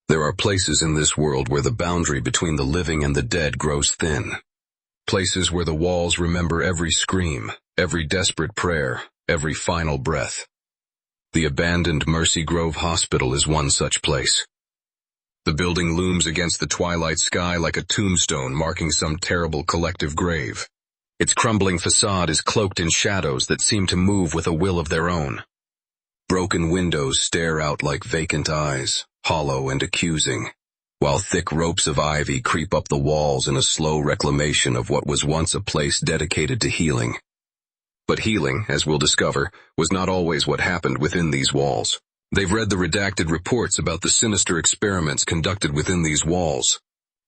There are places in this world where the boundary between the living and the dead grows thin. Places where the walls remember every scream, every desperate prayer, every final breath. The abandoned Mercy Grove Hospital is one such place. The building looms against the twilight sky like a tombstone marking some terrible collective grave. Its crumbling facade is cloaked in shadows that seem to move with a will of their own. Broken windows stare out like vacant eyes, hollow and accusing, while thick ropes of ivy creep up the walls in a slow reclamation of what was once a place dedicated to healing. But healing, as we'll discover, was not always what happened within these walls. They've read the redacted reports about the sinister experiments conducted within these walls.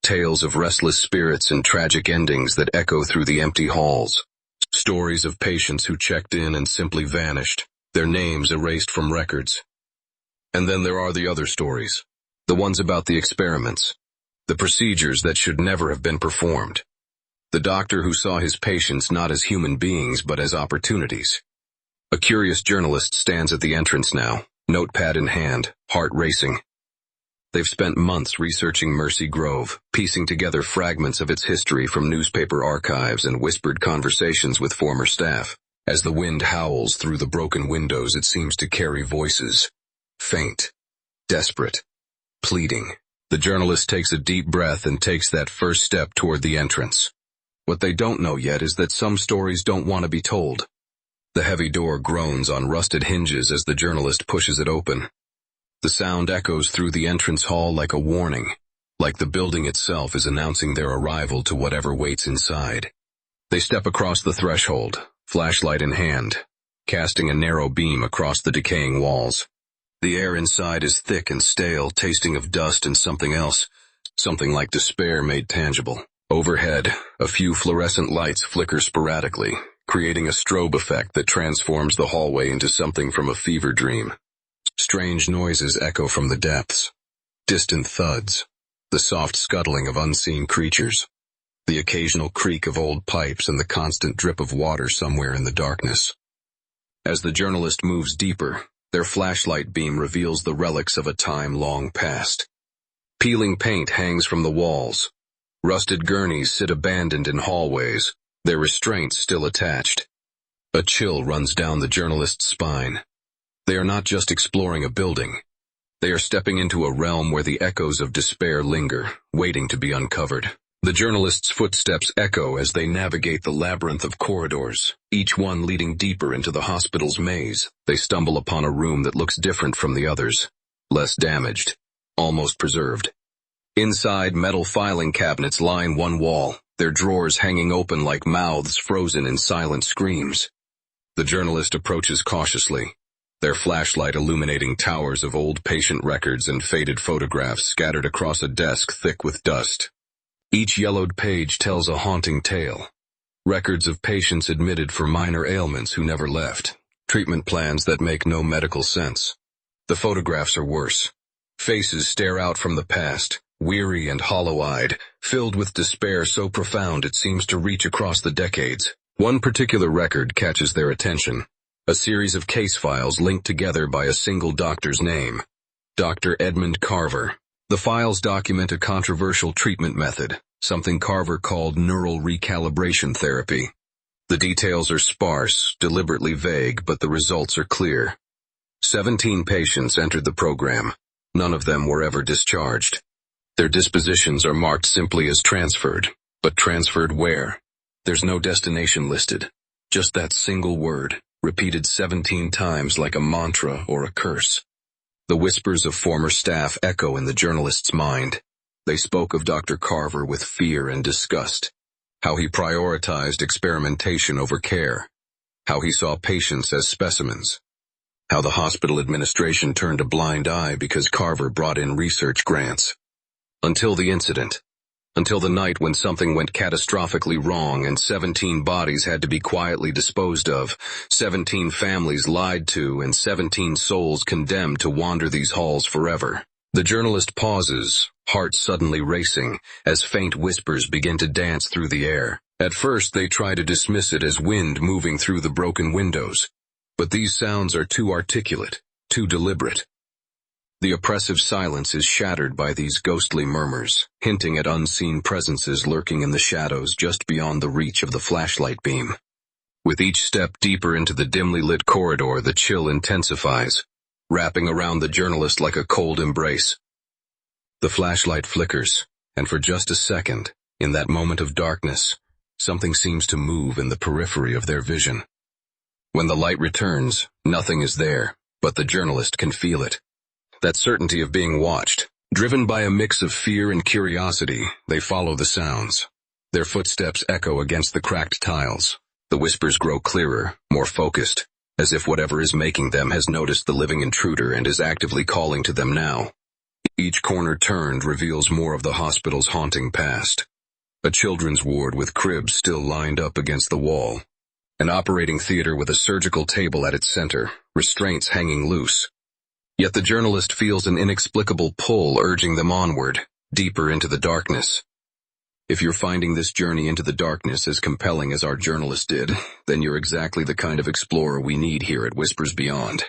Tales of restless spirits and tragic endings that echo through the empty halls. Stories of patients who checked in and simply vanished, their names erased from records. And then there are the other stories. The ones about the experiments. The procedures that should never have been performed. The doctor who saw his patients not as human beings but as opportunities. A curious journalist stands at the entrance now, notepad in hand, heart racing. They've spent months researching Mercy Grove, piecing together fragments of its history from newspaper archives and whispered conversations with former staff. As the wind howls through the broken windows, it seems to carry voices. Faint, desperate, pleading. The journalist takes a deep breath and takes that first step toward the entrance. What they don't know yet is that some stories don't want to be told. The heavy door groans on rusted hinges as the journalist pushes it open. The sound echoes through the entrance hall like a warning, like the building itself is announcing their arrival to whatever waits inside. They step across the threshold, flashlight in hand, casting a narrow beam across the decaying walls. The air inside is thick and stale, tasting of dust and something else, something like despair made tangible. Overhead, a few fluorescent lights flicker sporadically, creating a strobe effect that transforms the hallway into something from a fever dream. Strange noises echo from the depths. Distant thuds, the soft scuttling of unseen creatures, the occasional creak of old pipes and the constant drip of water somewhere in the darkness. As the journalist moves deeper, their flashlight beam reveals the relics of a time long past. Peeling paint hangs from the walls. Rusted gurneys sit abandoned in hallways, their restraints still attached. A chill runs down the journalist's spine. They are not just exploring a building. They are stepping into a realm where the echoes of despair linger, waiting to be uncovered. The journalist's footsteps echo as they navigate the labyrinth of corridors, each one leading deeper into the hospital's maze. They stumble upon a room that looks different from the others, less damaged, almost preserved. Inside, metal filing cabinets line one wall, their drawers hanging open like mouths frozen in silent screams. The journalist approaches cautiously, their flashlight illuminating towers of old patient records and faded photographs scattered across a desk thick with dust. Each yellowed page tells a haunting tale. Records of patients admitted for minor ailments who never left. Treatment plans that make no medical sense. The photographs are worse. Faces stare out from the past, weary and hollow-eyed, filled with despair so profound it seems to reach across the decades. One particular record catches their attention. A series of case files linked together by a single doctor's name. Dr. Edmund Carver. The files document a controversial treatment method, something Carver called neural recalibration therapy. The details are sparse, deliberately vague, but the results are clear. 17 patients entered the program. None of them were ever discharged. Their dispositions are marked simply as transferred. But transferred where? There's no destination listed. Just that single word, repeated 17 times like a mantra or a curse. The whispers of former staff echo in the journalist's mind. They spoke of Dr. Carver with fear and disgust. How he prioritized experimentation over care. How he saw patients as specimens. How the hospital administration turned a blind eye because Carver brought in research grants. Until the incident. Until the night when something went catastrophically wrong and 17 bodies had to be quietly disposed of, 17 families lied to, and 17 souls condemned to wander these halls forever. The journalist pauses, heart suddenly racing, as faint whispers begin to dance through the air. At first they try to dismiss it as wind moving through the broken windows. But these sounds are too articulate, too deliberate. The oppressive silence is shattered by these ghostly murmurs, hinting at unseen presences lurking in the shadows just beyond the reach of the flashlight beam. With each step deeper into the dimly lit corridor, the chill intensifies, wrapping around the journalist like a cold embrace. The flashlight flickers, and for just a second, in that moment of darkness, something seems to move in the periphery of their vision. When the light returns, nothing is there, but the journalist can feel it. That certainty of being watched. Driven by a mix of fear and curiosity, they follow the sounds. Their footsteps echo against the cracked tiles. The whispers grow clearer, more focused, as if whatever is making them has noticed the living intruder and is actively calling to them now. Each corner turned reveals more of the hospital's haunting past. A children's ward with cribs still lined up against the wall. An operating theater with a surgical table at its center, restraints hanging loose. Yet the journalist feels an inexplicable pull urging them onward, deeper into the darkness. If you're finding this journey into the darkness as compelling as our journalist did, then you're exactly the kind of explorer we need here at Whispers Beyond.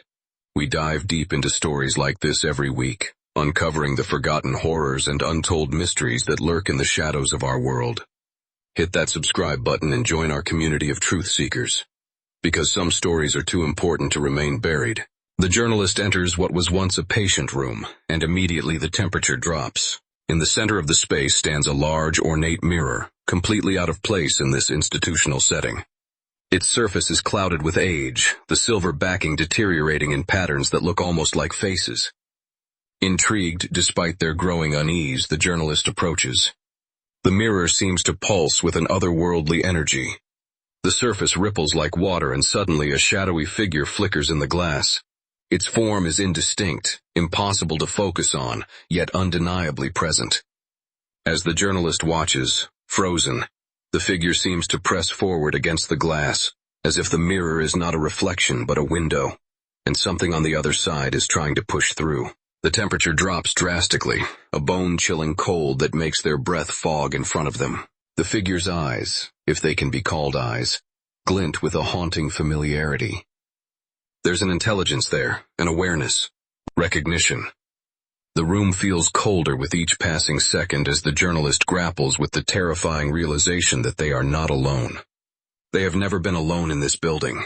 We dive deep into stories like this every week, uncovering the forgotten horrors and untold mysteries that lurk in the shadows of our world. Hit that subscribe button and join our community of truth seekers. Because some stories are too important to remain buried. The journalist enters what was once a patient room, and immediately the temperature drops. In the center of the space stands a large, ornate mirror, completely out of place in this institutional setting. Its surface is clouded with age, the silver backing deteriorating in patterns that look almost like faces. Intrigued despite their growing unease, the journalist approaches. The mirror seems to pulse with an otherworldly energy. The surface ripples like water, and suddenly a shadowy figure flickers in the glass. Its form is indistinct, impossible to focus on, yet undeniably present. As the journalist watches, frozen, the figure seems to press forward against the glass, as if the mirror is not a reflection but a window, and something on the other side is trying to push through. The temperature drops drastically, a bone-chilling cold that makes their breath fog in front of them. The figure's eyes, if they can be called eyes, glint with a haunting familiarity. There's an intelligence there, an awareness, recognition. The room feels colder with each passing second as the journalist grapples with the terrifying realization that they are not alone. They have never been alone in this building.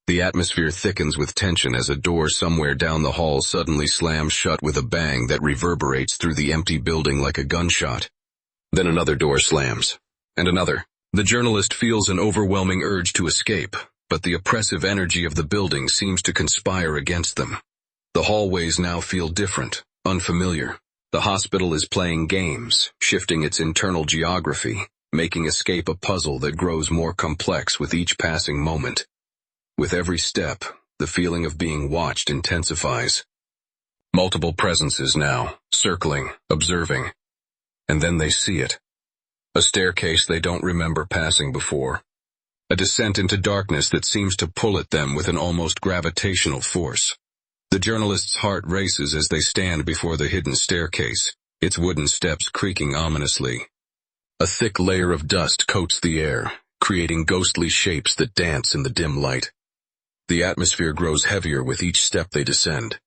The atmosphere thickens with tension as a door somewhere down the hall suddenly slams shut with a bang that reverberates through the empty building like a gunshot. Then another door slams, and another. The journalist feels an overwhelming urge to escape, but the oppressive energy of the building seems to conspire against them. The hallways now feel different, unfamiliar. The hospital is playing games, shifting its internal geography, making escape a puzzle that grows more complex with each passing moment. With every step, the feeling of being watched intensifies. Multiple presences now, circling, observing. And then they see it. A staircase they don't remember passing before. A descent into darkness that seems to pull at them with an almost gravitational force. The journalist's heart races as they stand before the hidden staircase, its wooden steps creaking ominously. A thick layer of dust coats the air, creating ghostly shapes that dance in the dim light. The atmosphere grows heavier with each step they descend.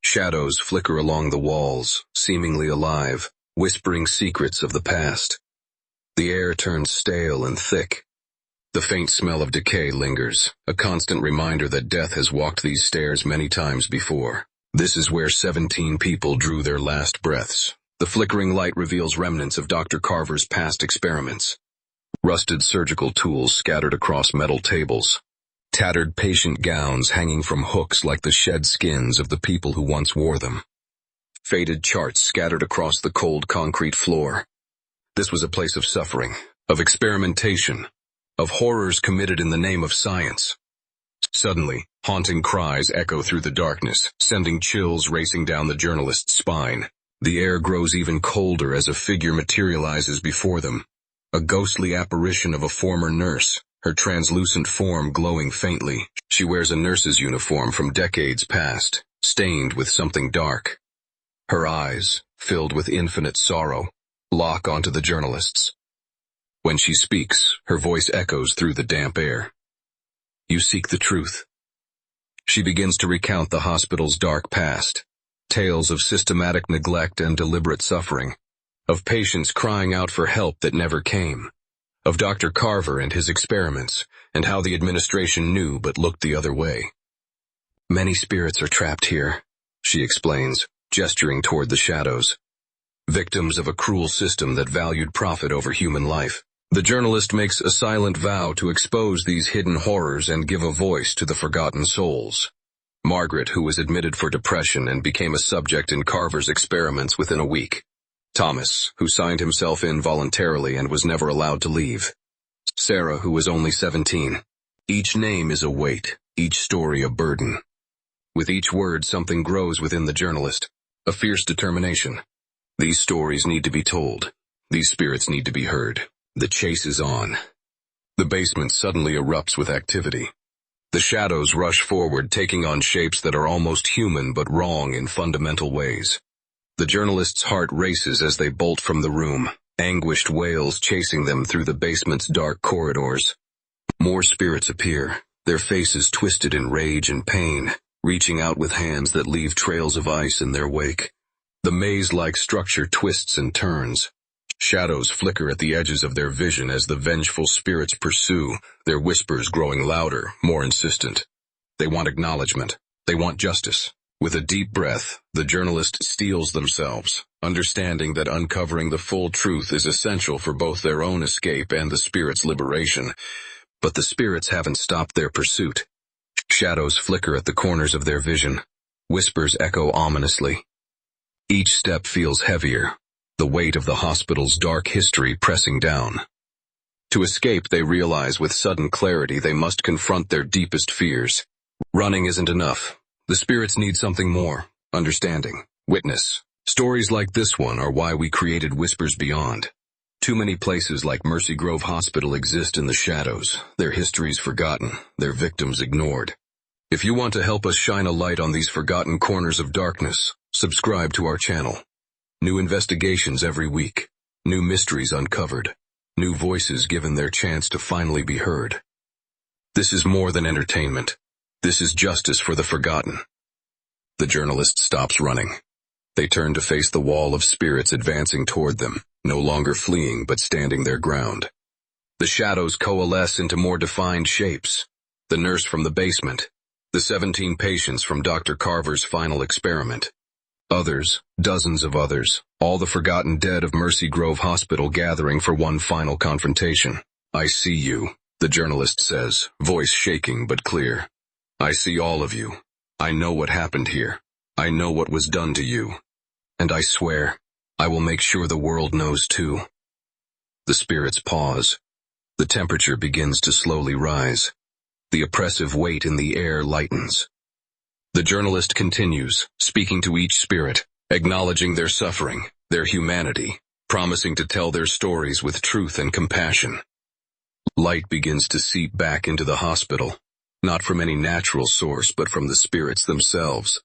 Shadows flicker along the walls, seemingly alive, whispering secrets of the past. The air turns stale and thick. The faint smell of decay lingers, a constant reminder that death has walked these stairs many times before. This is where 17 people drew their last breaths. The flickering light reveals remnants of Dr. Carver's past experiments. Rusted surgical tools scattered across metal tables. Tattered patient gowns hanging from hooks like the shed skins of the people who once wore them. Faded charts scattered across the cold concrete floor. This was a place of suffering, of experimentation, of horrors committed in the name of science. Suddenly, haunting cries echo through the darkness, sending chills racing down the journalist's spine. The air grows even colder as a figure materializes before them. A ghostly apparition of a former nurse, her translucent form glowing faintly. She wears a nurse's uniform from decades past, stained with something dark. Her eyes, filled with infinite sorrow, lock onto the journalist's. When she speaks, her voice echoes through the damp air. You seek the truth. She begins to recount the hospital's dark past. Tales of systematic neglect and deliberate suffering. Of patients crying out for help that never came. Of Dr. Carver and his experiments, and how the administration knew but looked the other way. Many spirits are trapped here, she explains, gesturing toward the shadows. Victims of a cruel system that valued profit over human life. The journalist makes a silent vow to expose these hidden horrors and give a voice to the forgotten souls. Margaret, who was admitted for depression and became a subject in Carver's experiments within a week. Thomas, who signed himself in voluntarily and was never allowed to leave. Sarah, who was only 17. Each name is a weight, each story a burden. With each word, something grows within the journalist, a fierce determination. These stories need to be told. These spirits need to be heard. The chase is on. The basement suddenly erupts with activity. The shadows rush forward, taking on shapes that are almost human but wrong in fundamental ways. The journalist's heart races as they bolt from the room, anguished wails chasing them through the basement's dark corridors. More spirits appear, their faces twisted in rage and pain, reaching out with hands that leave trails of ice in their wake. The maze-like structure twists and turns. Shadows flicker at the edges of their vision as the vengeful spirits pursue, their whispers growing louder, more insistent. They want acknowledgement. They want justice. With a deep breath, the journalist steels themselves, understanding that uncovering the full truth is essential for both their own escape and the spirits' liberation. But the spirits haven't stopped their pursuit. Shadows flicker at the corners of their vision. Whispers echo ominously. Each step feels heavier, the weight of the hospital's dark history pressing down. To escape, they realize with sudden clarity they must confront their deepest fears. Running isn't enough. The spirits need something more: understanding, witness. Stories like this one are why we created Whispers Beyond. Too many places like Mercy Grove Hospital exist in the shadows, their histories forgotten, their victims ignored. If you want to help us shine a light on these forgotten corners of darkness, subscribe to our channel. New investigations every week, new mysteries uncovered, new voices given their chance to finally be heard. This is more than entertainment. This is justice for the forgotten. The journalist stops running. They turn to face the wall of spirits advancing toward them, no longer fleeing but standing their ground. The shadows coalesce into more defined shapes. The nurse from the basement. The 17 patients from Dr. Carver's final experiment. Others, dozens of others, all the forgotten dead of Mercy Grove Hospital gathering for one final confrontation. I see you, the journalist says, voice shaking but clear. I see all of you. I know what happened here. I know what was done to you. And I swear, I will make sure the world knows too. The spirits pause. The temperature begins to slowly rise. The oppressive weight in the air lightens. The journalist continues, speaking to each spirit, acknowledging their suffering, their humanity, promising to tell their stories with truth and compassion. Light begins to seep back into the hospital. Not from any natural source, but from the spirits themselves.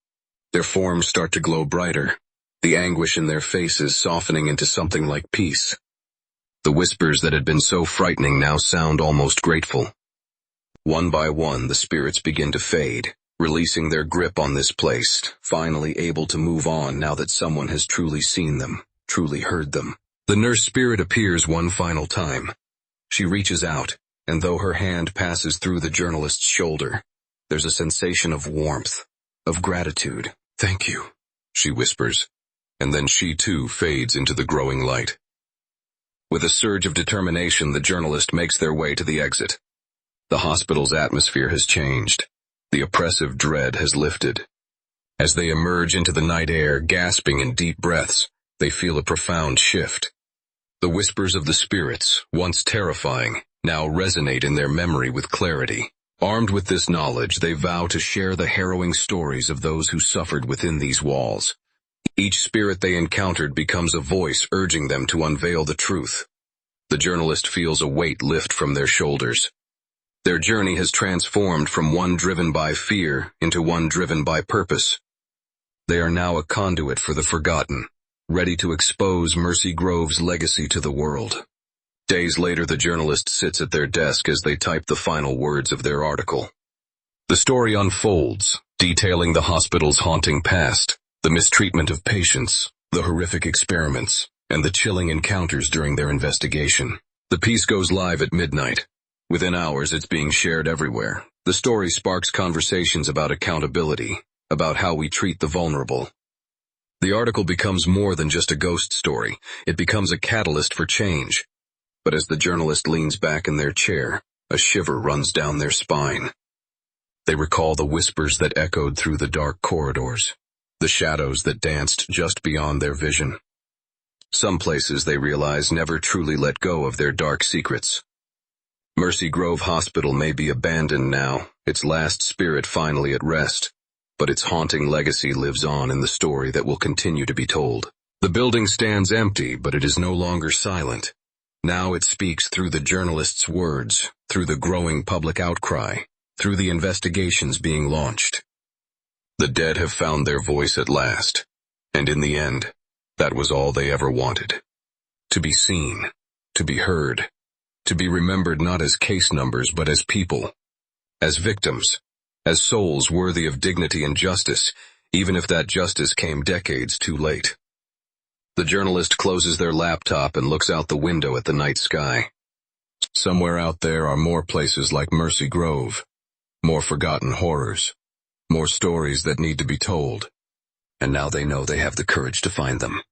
Their forms start to glow brighter, the anguish in their faces softening into something like peace. The whispers that had been so frightening now sound almost grateful. One by one, the spirits begin to fade, releasing their grip on this place, finally able to move on now that someone has truly seen them, truly heard them. The nurse spirit appears one final time. She reaches out, and though her hand passes through the journalist's shoulder, there's a sensation of warmth, of gratitude. Thank you, she whispers, and then she too fades into the growing light. With a surge of determination, the journalist makes their way to the exit. The hospital's atmosphere has changed. The oppressive dread has lifted. As they emerge into the night air, gasping in deep breaths, they feel a profound shift. The whispers of the spirits, once terrifying, now resonate in their memory with clarity. Armed with this knowledge, they vow to share the harrowing stories of those who suffered within these walls. Each spirit they encountered becomes a voice urging them to unveil the truth. The journalist feels a weight lift from their shoulders. Their journey has transformed from one driven by fear into one driven by purpose. They are now a conduit for the forgotten, ready to expose Mercy Grove's legacy to the world. Days later, the journalist sits at their desk as they type the final words of their article. The story unfolds, detailing the hospital's haunting past, The mistreatment of patients, the horrific experiments, and the chilling encounters during their investigation. The piece goes live at midnight. Within hours, it's being shared everywhere. The story sparks conversations about accountability, about how we treat the vulnerable. The article becomes more than just a ghost story. It becomes a catalyst for change. But as the journalist leans back in their chair, a shiver runs down their spine. They recall the whispers that echoed through the dark corridors, the shadows that danced just beyond their vision. Some places, they realize, never truly let go of their dark secrets. Mercy Grove Hospital may be abandoned now, its last spirit finally at rest, but its haunting legacy lives on in the story that will continue to be told. The building stands empty, but it is no longer silent. Now it speaks through the journalist's words, through the growing public outcry, through the investigations being launched. The dead have found their voice at last, and in the end, that was all they ever wanted. To be seen, to be heard, to be remembered not as case numbers but as people, as victims, as souls worthy of dignity and justice, even if that justice came decades too late. The journalist closes their laptop and looks out the window at the night sky. Somewhere out there are more places like Mercy Grove, more forgotten horrors, more stories that need to be told, and now they know they have the courage to find them.